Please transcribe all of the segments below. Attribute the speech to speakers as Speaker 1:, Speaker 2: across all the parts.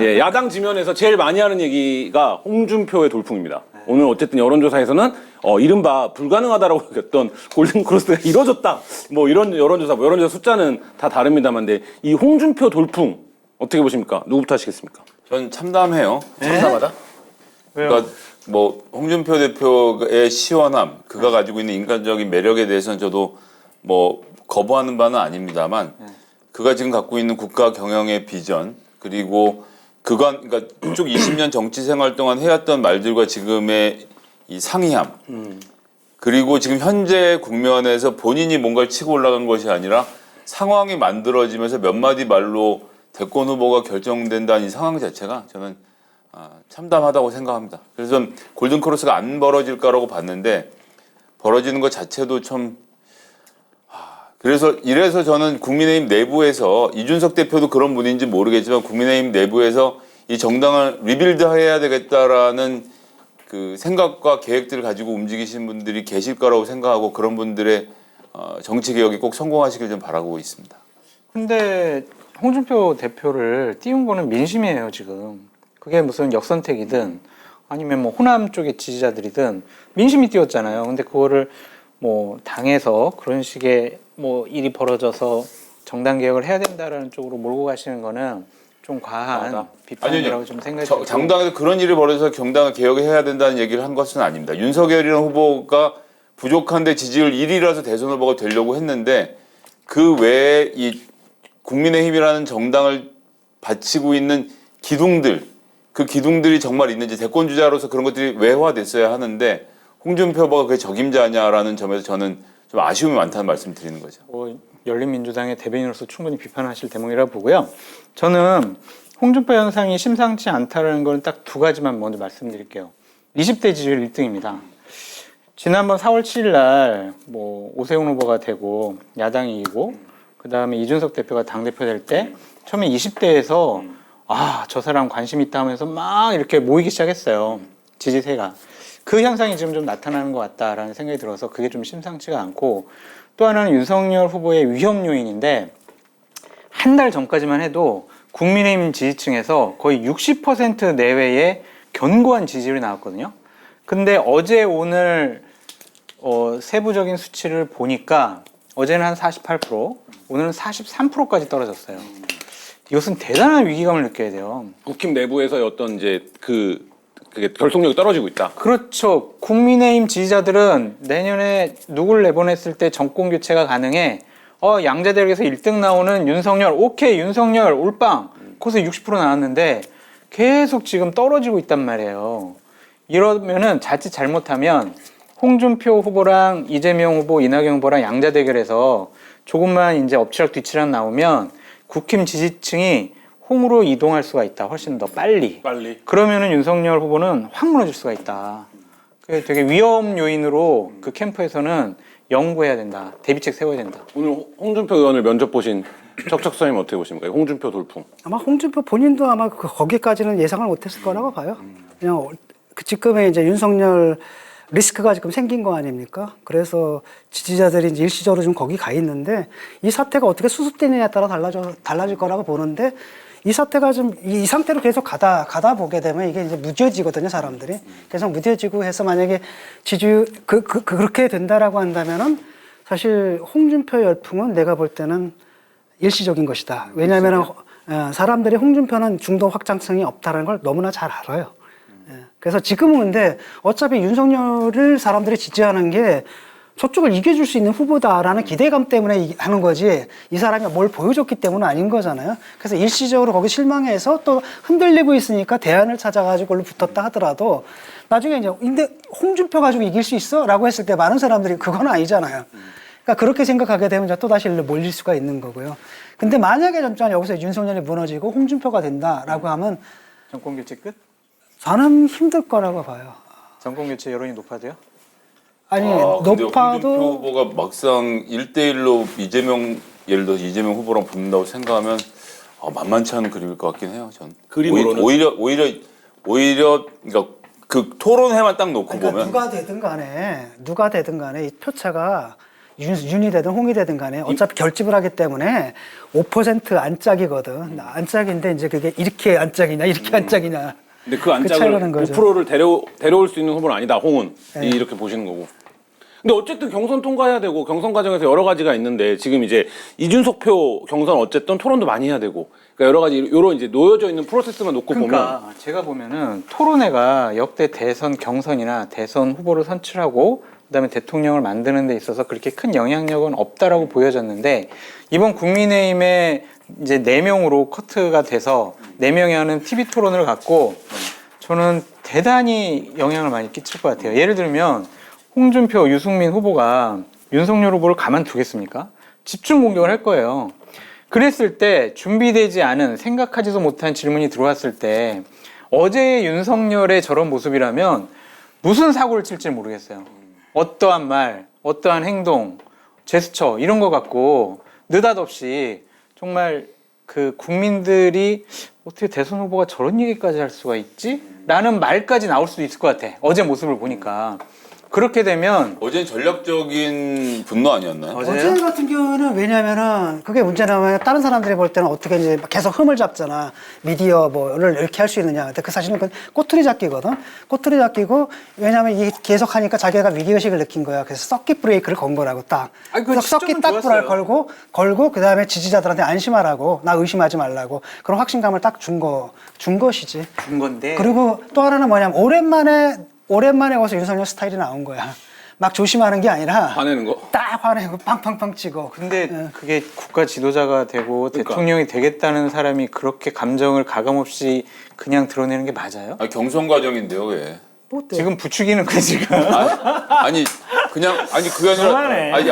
Speaker 1: 예, 야당 지면에서 제일 많이 하는 얘기가 홍준표의 돌풍입니다. 오늘 어쨌든 여론조사에서는 이른바 불가능하다라고 여겼던 골든크로스가 이뤄졌다. 뭐 이런 여론조사 숫자는 다 다릅니다만, 이 홍준표 돌풍 어떻게 보십니까? 누구부터 하시겠습니까?
Speaker 2: 전 참담해요.
Speaker 1: 참담하다?
Speaker 2: 그러니까 뭐 홍준표 대표의 시원함, 그가 가지고 있는 인간적인 매력에 대해서는 저도 뭐 거부하는 바는 아닙니다만, 그가 지금 갖고 있는 국가 경영의 비전, 그리고 그러니까 쭉 20년 정치 생활 동안 해왔던 말들과 지금의 이 상이함, 그리고 지금 현재 국면에서 본인이 뭔가를 치고 올라간 것이 아니라 상황이 만들어지면서 몇 마디 말로 대권 후보가 결정된다는 이 상황 자체가 저는 참담하다고 생각합니다. 그래서 전 골든크로스가 안 벌어질까라고 봤는데 벌어지는 것 자체도 참 이래서 저는 국민의힘 내부에서 이준석 대표도 그런 분인지 모르겠지만 국민의힘 내부에서 이 정당을 리빌드해야 되겠다라는 그 생각과 계획들을 가지고 움직이시는 분들이 계실 거라고 생각하고 그런 분들의 정치 개혁이 꼭 성공하시길 좀 바라고 있습니다.
Speaker 3: 근데 홍준표 대표를 띄운 거는 민심이에요, 지금. 그게 무슨 역선택이든 아니면 뭐 호남 쪽의 지지자들이든 민심이 띄웠잖아요. 근데 그거를 뭐 당에서 그런 식의 뭐 일이 벌어져서 정당 개혁을 해야 된다라는 쪽으로 몰고 가시는 거는 좀 과한 비판이라고 좀 생각이 들고.
Speaker 2: 정당에서 그런 일이 벌어져서 정당을 개혁해야 된다는 얘기를 한 것은 아닙니다. 윤석열이라는 후보가 부족한데 지지율 1위라서 대선 후보가 되려고 했는데 그 외에 이 국민의힘이라는 정당을 바치고 있는 기둥들, 그 기둥들이 정말 있는지 대권 주자로서 그런 것들이 외화됐어야 하는데 홍준표 후보가 그게 적임자냐라는 점에서 저는 좀 아쉬움이 많다는 말씀 드리는 거죠.
Speaker 3: 열린민주당의 대변인으로서 충분히 비판하실 대목이라고 보고요. 저는 홍준표 현상이 심상치 않다는 건 딱 두 가지만 먼저 말씀드릴게요. 20대 지지율 1등입니다. 지난번 4월 7일 날 뭐 오세훈 후보가 되고 야당이 이기고 그 다음에 이준석 대표가 당대표 될 때 처음에 20대에서 저 사람 관심 있다 하면서 막 이렇게 모이기 시작했어요. 지지세가. 그 현상이 지금 좀 나타나는 것 같다라는 생각이 들어서 그게 좀 심상치가 않고 또 하나는 윤석열 후보의 위험 요인인데 한 달 전까지만 해도 국민의힘 지지층에서 거의 60% 내외의 견고한 지지율이 나왔거든요. 근데 어제 오늘 세부적인 수치를 보니까 어제는 한 48%, 오늘은 43%까지 떨어졌어요. 이것은 대단한 위기감을 느껴야 돼요.
Speaker 1: 국힘 내부에서의 어떤 이제 그게 결속력이 떨어지고 있다.
Speaker 3: 그렇죠. 국민의힘 지지자들은 내년에 누굴 내보냈을 때 정권 교체가 가능해. 양자 대결에서 1등 나오는 윤석열, 오케이, 윤석열, 올빵. 거기서 60% 나왔는데 계속 지금 떨어지고 있단 말이에요. 이러면은 자칫 잘못하면 홍준표 후보랑 이재명 후보, 이낙연 후보랑 양자 대결에서 조금만 이제 엎치락 뒤치락 나오면 국힘 지지층이 홍으로 이동할 수가 있다. 훨씬 더 빨리. 그러면은 윤석열 후보는 확 무너질 수가 있다. 그게 되게 위험 요인으로 그 캠프에서는 연구해야 된다. 대비책 세워야 된다.
Speaker 1: 오늘 홍준표 의원을 면접 보신 척척선님 어떻게 보십니까? 홍준표 돌풍.
Speaker 4: 아마 홍준표 본인도 아마 거기까지는 예상을 못했을 거라고 봐요. 그냥 지금의 이제 윤석열 리스크가 지금 생긴 거 아닙니까? 그래서 지지자들이 이제 일시적으로 좀 거기 가 있는데 이 사태가 어떻게 수습되느냐에 따라 달라질 거라고 보는데 이 사태가 좀 이 상태로 계속 가다 보게 되면 이게 이제 무뎌지거든요, 사람들이. 계속 무뎌지고 해서 만약에 지지율 그렇게 된다라고 한다면은 사실 홍준표 열풍은 내가 볼 때는 일시적인 것이다. 왜냐하면 사람들이 홍준표는 중도 확장성이 없다는 걸 너무나 잘 알아요. 그래서 지금은 근데 어차피 윤석열을 사람들이 지지하는 게 저쪽을 이겨줄 수 있는 후보다라는 기대감 때문에 하는 거지 이 사람이 뭘 보여줬기 때문은 아닌 거잖아요. 그래서 일시적으로 거기 실망해서 또 흔들리고 있으니까 대안을 찾아가지고 걸로 붙었다 하더라도 나중에 이제 근데 홍준표 가지고 이길 수 있어? 라고 했을 때 많은 사람들이 그건 아니잖아요. 그러니까 그렇게 생각하게 되면 또 다시 일로 몰릴 수가 있는 거고요. 근데 만약에 점점 여기서 윤석열이 무너지고 홍준표가 된다라고 하면
Speaker 3: 정권 교체 끝?
Speaker 4: 저는 힘들 거라고 봐요.
Speaker 3: 정권 교체 여론이 높아져요?
Speaker 4: 아니
Speaker 2: 근데
Speaker 4: 높아도
Speaker 2: 홍준표 후보가 막상 1대1로 예를 들어서 이재명 후보랑 붙는다고 생각하면 만만치 않은 그림일 것 같긴 해요. 전
Speaker 1: 그림으로는?
Speaker 2: 오히려 그러니까 그 토론회만 딱 놓고
Speaker 4: 그러니까
Speaker 2: 보면
Speaker 4: 누가 되든 간에 이 표차가 윤이 되든 홍이 되든 간에 어차피 결집을 하기 때문에 5% 안짝이거든. 안짝인데 이제 그게 이렇게 안짝이냐 이렇게 안짝이냐.
Speaker 1: 근데 그 안짝을
Speaker 4: 차이라는 거죠.
Speaker 1: 5%를 데려올 수 있는 후보는 아니다. 홍은 이렇게 보시는 거고. 근데 어쨌든 경선 통과해야 되고 경선 과정에서 여러 가지가 있는데 지금 이제 이준석 표 경선 어쨌든 토론도 많이 해야 되고 그러니까 여러 가지 이런 이제 놓여져 있는 프로세스만 놓고 보면
Speaker 3: 그러니까 제가 보면은 토론회가 역대 대선 경선이나 대선 후보를 선출하고 그다음에 대통령을 만드는 데 있어서 그렇게 큰 영향력은 없다라고 보여졌는데 이번 국민의힘의 이제 4명으로 커트가 돼서 4명이 하는 TV 토론을 갖고 저는 대단히 영향을 많이 끼칠 것 같아요. 예를 들면 홍준표, 유승민 후보가 윤석열 후보를 가만두겠습니까? 집중 공격을 할 거예요. 그랬을 때 준비되지 않은 생각하지도 못한 질문이 들어왔을 때 어제의 윤석열의 저런 모습이라면 무슨 사고를 칠지 모르겠어요. 어떠한 말, 어떠한 행동, 제스처 이런 거 갖고 느닷없이 정말 그 국민들이 어떻게 대선 후보가 저런 얘기까지 할 수가 있지? 라는 말까지 나올 수도 있을 것 같아. 어제 모습을 보니까. 그렇게 되면
Speaker 2: 어제는 전략적인 분노 아니었나요?
Speaker 4: 어제 같은 경우는 왜냐면은 그게 문제라면 다른 사람들이 볼 때는 어떻게 이제 계속 흠을 잡잖아. 미디어 뭐를 이렇게 할 수 있느냐. 근데 그 사실은 그 꼬투리 잡기거든. 꼬투리 잡기고 왜냐면 이게 계속 하니까 자기가 위기의식을 느낀 거야. 그래서 서킷 브레이크를 건 거라고 딱.
Speaker 3: 아니, 그
Speaker 4: 그래서 서킷
Speaker 3: 시점은
Speaker 4: 딱
Speaker 3: 좋았어요.
Speaker 4: 걸고 그 다음에 지지자들한테 안심하라고 나 의심하지 말라고 그런 확신감을 딱 준 것이지.
Speaker 3: 준 건데
Speaker 4: 그리고 또 하나는 뭐냐면 오랜만에 와서 윤석열 스타일이 나온 거야. 막 조심하는 게 아니라
Speaker 1: 화내는 거.
Speaker 4: 딱 화내고 팡팡팡 치고.
Speaker 3: 근데 그게 국가 지도자가 되고 대통령이 되겠다는 사람이 그렇게 감정을 가감없이 그냥 드러내는 게 맞아요?
Speaker 2: 아니, 경선 과정인데요, 왜?
Speaker 4: 뭐 어때?
Speaker 3: 지금 부추기는 거야 지금.
Speaker 2: 아니 그게 아니라
Speaker 3: 너무하네.
Speaker 2: 아니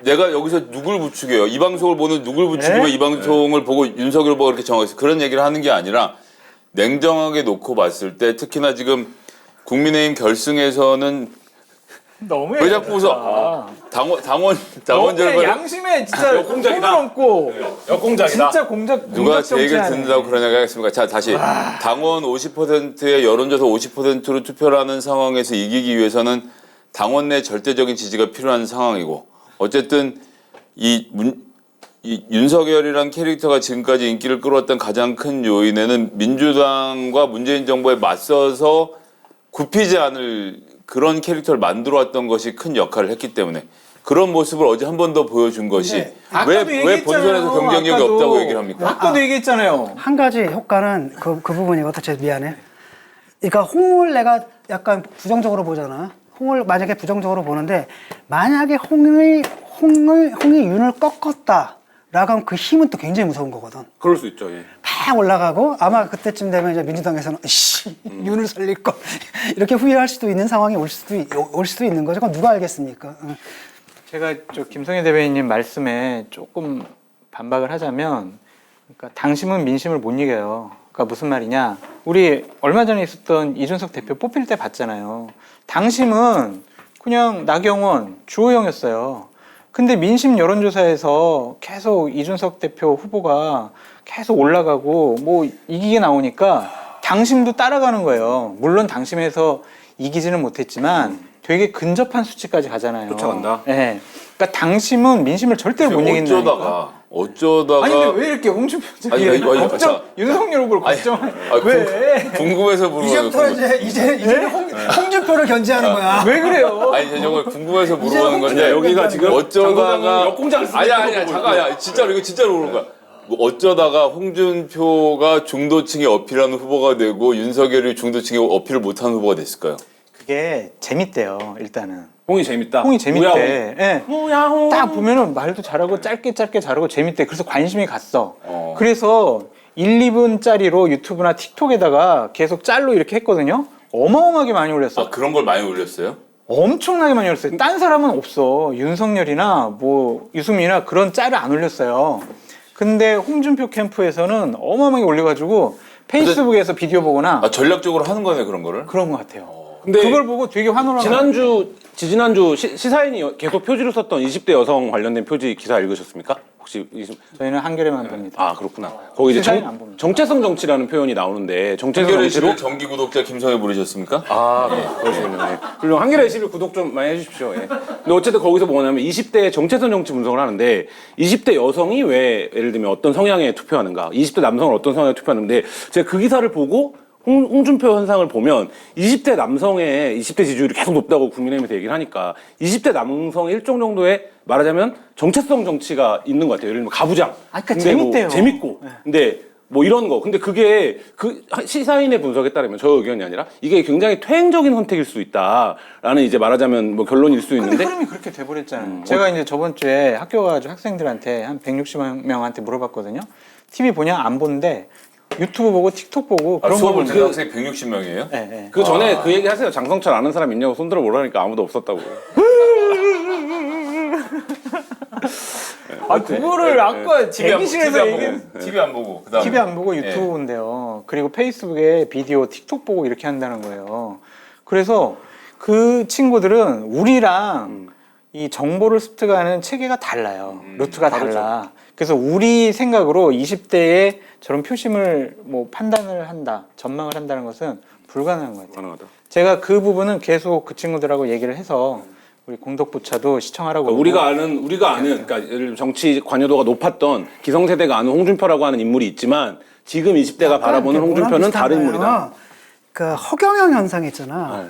Speaker 2: 내가 여기서 누굴 부추겨요? 이 방송을 보는 누굴 부추기면 이 방송을 보고 윤석열 보고 이렇게 정하겠어. 그런 얘기를 하는 게 아니라 냉정하게 놓고 봤을 때 특히나 지금 국민의힘 결승에서는
Speaker 3: 너무
Speaker 2: 왜 자꾸 웃어? 당원절을
Speaker 3: 양심에 진짜
Speaker 1: 역공작이다.
Speaker 3: 손을 얹고
Speaker 1: 역공작이다.
Speaker 3: 진짜 공작
Speaker 2: 누가 제 얘기를
Speaker 3: 정치하네.
Speaker 2: 듣는다고 그런 얘기 하겠습니까? 자, 다시. 당원 50%의 여론조사 50%로 투표를 하는 상황에서 이기기 위해서는 당원 내 절대적인 지지가 필요한 상황이고 어쨌든 이 윤석열이란 캐릭터가 지금까지 인기를 끌어왔던 가장 큰 요인에는 민주당과 문재인 정부에 맞서서 굽히지 않을 그런 캐릭터를 만들어왔던 것이 큰 역할을 했기 때문에 그런 모습을 어제 한 번 더 보여준 것이 왜 본선에서 경쟁력이 없다고 얘기를 합니까?
Speaker 3: 아까도 얘기했잖아요.
Speaker 4: 한 가지 효과는 그 부분이거든. 제 미안해. 그러니까 홍을 내가 약간 부정적으로 보잖아. 홍을 만약에 부정적으로 보는데 만약에 홍이 윤을 꺾었다. 라고 하면 그 힘은 또 굉장히 무서운 거거든.
Speaker 1: 그럴 수 있죠. 예.
Speaker 4: 팍 올라가고 아마 그때쯤 되면 이제 민주당에서는 윤을 살릴 것 이렇게 후회할 수도 있는 상황이 올 수도 있는 거죠. 그건 누가 알겠습니까?
Speaker 3: 제가 저 김성애 대변인님 말씀에 조금 반박을 하자면, 그러니까 당심은 민심을 못 이겨요. 그러니까 무슨 말이냐? 우리 얼마 전에 있었던 이준석 대표 뽑힐 때 봤잖아요. 당심은 그냥 나경원, 주호영이었어요. 근데 민심 여론조사에서 계속 이준석 대표 후보가 계속 올라가고 뭐 이기게 나오니까 당심도 따라가는 거예요. 물론 당심에서 이기지는 못했지만 되게 근접한 수치까지 가잖아요.
Speaker 1: 쫓아간다.
Speaker 3: 네. 그러니까 당심은 민심을 절대로 못 이긴다니까.
Speaker 2: 어쩌다가
Speaker 3: 아니 근데 왜 이렇게 홍준표
Speaker 2: 아니,
Speaker 3: 걱정
Speaker 2: 자.
Speaker 3: 윤석열 후보를 걱정해? 왜?
Speaker 2: 궁금해서 물어보는
Speaker 4: 이제부터 이제 홍준표를 견제하는 거야.
Speaker 3: 왜 그래요?
Speaker 2: 아니 정말 궁금해서 물어보는 건데
Speaker 1: 여기가 지금
Speaker 2: 어쩌다가
Speaker 1: 역공작을 쓰는
Speaker 2: 아니야 잠깐 진짜로 이거 진짜로 물어보는 거야. 뭐 어쩌다가 홍준표가 중도층에 어필하는 후보가 되고 윤석열이 중도층에 어필을 못하는 후보가 됐을까요?
Speaker 3: 그게 재밌대요. 일단은
Speaker 1: 홍이 재밌다.
Speaker 3: 홍이 재밌대. 예.
Speaker 1: 뭐야,
Speaker 3: 딱 보면은 말도 잘하고 짧게 잘하고 재밌대. 그래서 관심이 갔어.
Speaker 2: 어.
Speaker 3: 그래서 1, 2분짜리로 유튜브나 틱톡에다가 계속 짤로 이렇게 했거든요. 어마어마하게 많이 올렸어.
Speaker 2: 아 그런 걸 많이 올렸어요?
Speaker 3: 엄청나게 많이 올렸어요. 딴 사람은 없어. 윤석열이나 뭐 유승민이나 그런 짤을 안 올렸어요. 근데 홍준표 캠프에서는 어마어마하게 올려가지고 페이스북에서 비디오 보거나
Speaker 2: 아 전략적으로 하는 거네 그런 거를?
Speaker 3: 그런 것 같아요.
Speaker 1: 근데
Speaker 3: 그걸 보고 되게
Speaker 1: 지난주 시사인이 계속 표지로 썼던 20대 여성 관련된 표지 기사 읽으셨습니까? 혹시
Speaker 3: 저희는 한겨레만 봅니다.
Speaker 1: 아 그렇구나. 거기 이제
Speaker 3: 세상에 안 봅니다.
Speaker 1: 정체성 정치라는 표현이 나오는데 정체성
Speaker 2: 한겨레
Speaker 1: 정치로
Speaker 2: 11 정기 구독자 김성애 부르셨습니까?
Speaker 1: 아, 네. 그러시군요. 네. 그리고 한겨레 11 구독 좀 많이 해주십시오. 예. 근데 어쨌든 거기서 뭐냐면 20대 정체성 정치 분석을 하는데 20대 여성이 왜 예를 들면 어떤 성향에 투표하는가, 20대 남성은 어떤 성향에 투표하는데 제가 그 기사를 보고 홍준표 현상을 보면 20대 남성의 20대 지지율이 계속 높다고 국민의힘에서 얘기를 하니까 20대 남성의 일정 정도의 말하자면 정체성 정치가 있는 것 같아요. 예를 들면 가부장.
Speaker 3: 아, 그러니까
Speaker 1: 근데 뭐
Speaker 3: 재밌대요.
Speaker 1: 재밌고. 근데 뭐 이런 거. 근데 그게 그 시사인의 분석에 따르면 저 의견이 아니라 이게 굉장히 퇴행적인 선택일 수 있다라는 이제 말하자면 뭐 결론일 수
Speaker 3: 근데
Speaker 1: 있는데
Speaker 3: 흐름이 그렇게 돼버렸잖아요. 제가 이제 저번 주에 학교 가가지고 학생들한테 한 160명한테 물어봤거든요. TV 보냐? 안 보는데 유튜브 보고 틱톡 보고
Speaker 2: 아,
Speaker 3: 그런 거
Speaker 2: 수업을
Speaker 3: 보는
Speaker 2: 듣는 학생이 160명이에요?
Speaker 3: 네, 네.
Speaker 1: 그 전에 그 얘기 하세요. 장성철 아는 사람 있냐고 손들어 보라니까 아무도 없었다고.
Speaker 3: 아 그거를 아까 대기실에서 얘기
Speaker 2: TV 안 보고 그다음에
Speaker 3: TV 안 보고 유튜브
Speaker 2: 예.
Speaker 3: 본대요. 그리고 페이스북에 비디오, 틱톡 보고 이렇게 한다는 거예요. 그래서 그 친구들은 우리랑 이 정보를 습득하는 체계가 달라요. 루트가 달라. 그래서 우리 생각으로 20대에 저런 표심을 뭐 판단을 한다, 전망을 한다는 것은 불가능한 것 같아요.
Speaker 1: 가능하다.
Speaker 3: 제가 그 부분은 계속 그 친구들하고 얘기를 해서 우리 공덕부차도 시청하라고
Speaker 1: 우리가 아는 그러니까 예를 들면 정치 관여도가 높았던 기성세대가 아는 홍준표라고 하는 인물이 있지만 지금 20대가 바라보는 홍준표는 다른 인물이다.
Speaker 4: 그 허경영 현상 있잖아.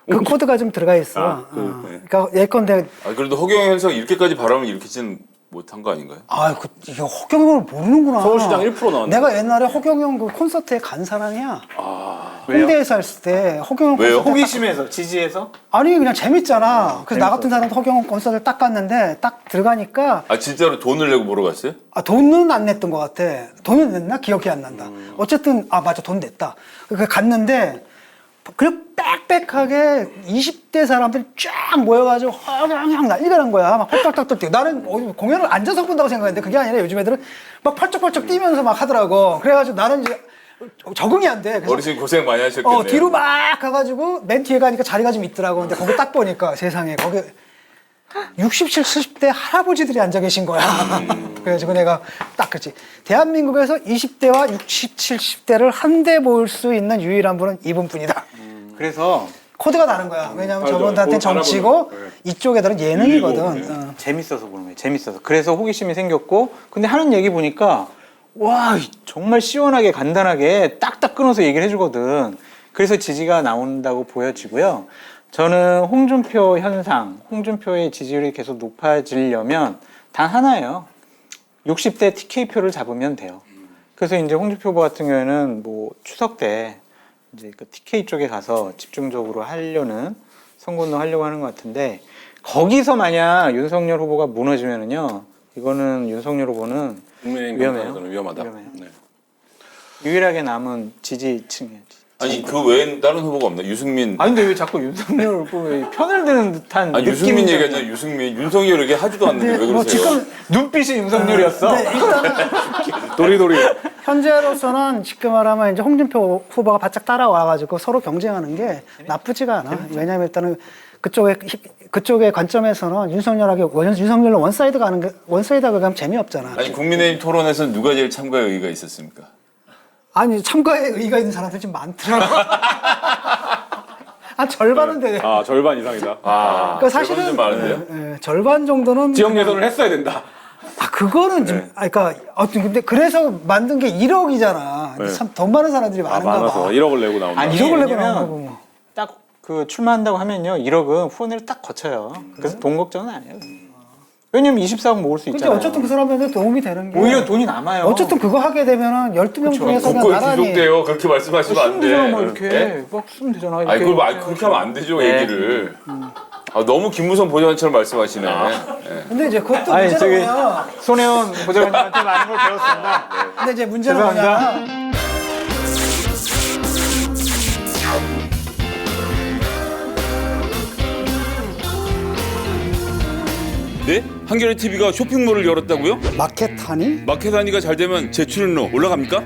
Speaker 4: 그 코드가 좀 들어가 있어.
Speaker 1: 네.
Speaker 4: 그러니까 예컨대
Speaker 2: 아, 그래도 허경영 현상 이렇게까지 바라면 일으키지는 못한 거 아닌가요?
Speaker 4: 이거 허경영을 모르는구나.
Speaker 1: 서울시장 1% 나왔네.
Speaker 4: 내가 옛날에 허경영 그 콘서트에 간 사람이야.
Speaker 3: 왜요?
Speaker 4: 홍대에서 했을 때 허경영
Speaker 2: 왜요?
Speaker 4: 콘서트
Speaker 3: 호기심에서 지지해서
Speaker 4: 아니 그냥 재밌잖아. 그래서 나 같은 사람도 허경영 콘서트를 딱 갔는데 딱 들어가니까
Speaker 2: 아 진짜로 돈을 내고 보러 갔어요?
Speaker 4: 돈은 안 냈던 것 같아. 돈은 냈나? 기억이 안 난다. 어쨌든 맞아 돈 냈다. 그 갔는데 그냥 빽빽하게 20대 사람들이 쫙 모여가지고 허경영 난리가 난 거야. 막 펄떡펄떡 뛰고. 나는 공연을 앉아서 본다고 생각했는데 그게 아니라 요즘 애들은 막 펄쩍펄쩍 뛰면서 막 하더라고. 그래가지고 나는 이제 적응이 안 돼. 그래서
Speaker 2: 어르신 고생 많이 하셨겠네요.
Speaker 4: 뒤로 막 가가지고 맨 뒤에 가니까 자리가 좀 있더라고. 근데 거기 딱 보니까 세상에 거기 60, 70대 할아버지들이 앉아 계신 거야. 그래가지고 내가 딱 그렇지. 대한민국에서 20대와 60, 70대를 한데 볼 수 있는 유일한 분은 이분뿐이다.
Speaker 3: 그래서
Speaker 4: 코드가 다른 거야. 왜냐면
Speaker 1: 알죠.
Speaker 4: 저분들한테는
Speaker 1: 그걸
Speaker 4: 정치고
Speaker 1: 바라보는, 네.
Speaker 4: 이쪽에들은 예능이거든.
Speaker 1: 일이고, 네.
Speaker 3: 재밌어서 보는 거예요. 재밌어서. 그래서 호기심이 생겼고 근데 하는 얘기 보니까 와 정말 시원하게 간단하게 딱딱 끊어서 얘기를 해주거든. 그래서 지지가 나온다고 보여지고요. 저는 홍준표 현상, 홍준표의 지지율이 계속 높아지려면 단 하나예요. 60대 TK표를 잡으면 돼요. 그래서 이제 홍준표 후보 같은 경우에는 뭐 추석 때 이제 그 TK 쪽에 가서 집중적으로 하려는 선거운동 하려고 하는 것 같은데 거기서 만약 윤석열 후보가 무너지면은요, 이거는 윤석열 후보는
Speaker 1: 국민의힘
Speaker 3: 위험해요.
Speaker 1: 입장에서는 위험하다.
Speaker 3: 위험해요.
Speaker 1: 네.
Speaker 3: 유일하게 남은 지지층이에요.
Speaker 2: 아니 그 외엔 다른 후보가 없나? 유승민.
Speaker 3: 아니 근데 왜 자꾸 윤석열 후보에 편을 드는 듯한
Speaker 2: 아니 유승민
Speaker 3: 느낌이
Speaker 2: 얘기하잖아. 유승민. 윤석열 얘기 하지도 않는데 왜
Speaker 4: 뭐
Speaker 2: 그러세요?
Speaker 4: 지금
Speaker 3: 눈빛이 윤석열이었어.
Speaker 4: 네, 일단은
Speaker 1: 도리도리.
Speaker 4: 현재로서는 지금 말하면 이제 홍준표 후보가 바짝 따라와가지고 서로 경쟁하는 게 나쁘지가 않아. 왜냐하면 일단은 그쪽의 관점에서는 윤석열로 원사이드가 가면 재미없잖아.
Speaker 2: 아니 국민의힘 토론에서는 누가 제일 참가의 의의가 있었습니까?
Speaker 4: 아니 참가에 의의가 있는 사람들이 좀 많더라고. 한 절반은 돼.
Speaker 1: 아 절반 이상이다.
Speaker 4: 그러니까 사실은
Speaker 2: 좀 많은데요?
Speaker 4: 절반 정도는
Speaker 1: 지역 예선을 했어야 된다.
Speaker 4: 그거는 좀 그러니까 근데 그래서 만든 게 1억이잖아.
Speaker 1: 네.
Speaker 4: 참 돈 많은 사람들이 많은가
Speaker 1: 많아서
Speaker 4: 봐.
Speaker 1: 1억을 내고 나온다.
Speaker 3: 아니,
Speaker 4: 1억을 내고
Speaker 3: 왜냐면
Speaker 4: 나온 거고 뭐.
Speaker 3: 딱 그 출마한다고 하면요, 1억은 후원회를 딱 거쳐요. 그래서 돈 걱정은 안 해요. 왜냐면 24억 모을 수
Speaker 4: 근데
Speaker 3: 있잖아요.
Speaker 4: 어쨌든 그 사람한테 도움이 되는 게
Speaker 3: 오히려 돈이 남아요.
Speaker 4: 어쨌든 그거 하게 되면은 12명 중에서는
Speaker 2: 국고에
Speaker 4: 나란히
Speaker 2: 귀속돼요. 그렇게 말씀하시면 안
Speaker 3: 쓰면
Speaker 2: 돼.
Speaker 3: 되잖아, 막 이렇게.
Speaker 2: 네?
Speaker 3: 막 쓰면 되잖아. 이렇게.
Speaker 2: 아니 그걸 그렇게 하면 안 되죠.
Speaker 3: 네.
Speaker 2: 얘기를. 아, 너무 김무성 보좌관처럼 말씀하시네. 네.
Speaker 4: 근데 이제 그것도
Speaker 3: 아니,
Speaker 4: 문제는
Speaker 3: 저기
Speaker 4: 뭐냐.
Speaker 3: 손혜원 보좌관님한테 많은 걸 배웠습니다.
Speaker 4: 근데 이제 문제는
Speaker 3: 죄송합니다.
Speaker 4: 뭐냐.
Speaker 2: 네? 한겨레 TV가 쇼핑몰을 열었다고요?
Speaker 4: 마켓하니?
Speaker 2: 마켓 단위가 잘 되면 제 출연료 올라갑니까?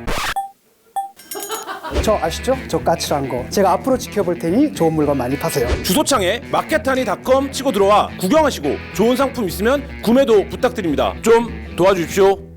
Speaker 4: 저 아시죠? 저 까칠한 거. 제가 앞으로 지켜볼 테니 좋은 물건 많이 파세요.
Speaker 1: 주소창에 마켓하니.com 치고 들어와 구경하시고 좋은 상품 있으면 구매도 부탁드립니다. 좀 도와주십시오.